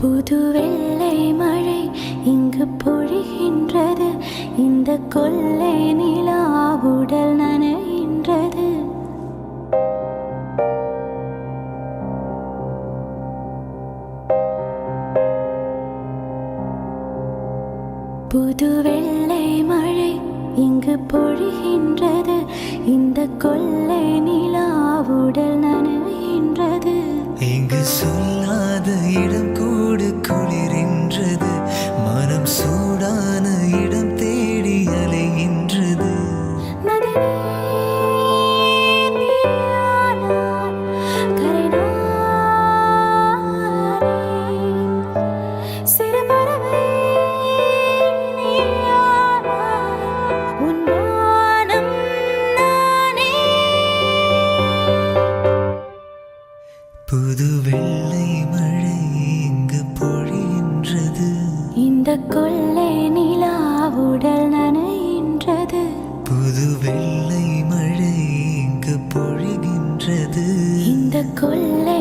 புது வெள்ளை மழை இங்கு பொழிகின்றது. இந்த கொள்ளை நிலா உடல் நனைகின்றது. புது வெள்ளை மழை இங்கு பொழிகின்றது. இந்த கொள்ளை நிலா உடல் நனைகின்றது. இங்கு சொல்லாத இடம் கூடு குளிரின்றது. மனம் சூடான இடம் தேடி அலைகின்றது. புது வெள்ளை மழை இங்கு பொழிகின்றது. இந்த கொள்ளை நிலா உடல் நனைகின்றது. புது வெள்ளை மழை இங்கு பொழிகின்றது. இந்த கொள்ளை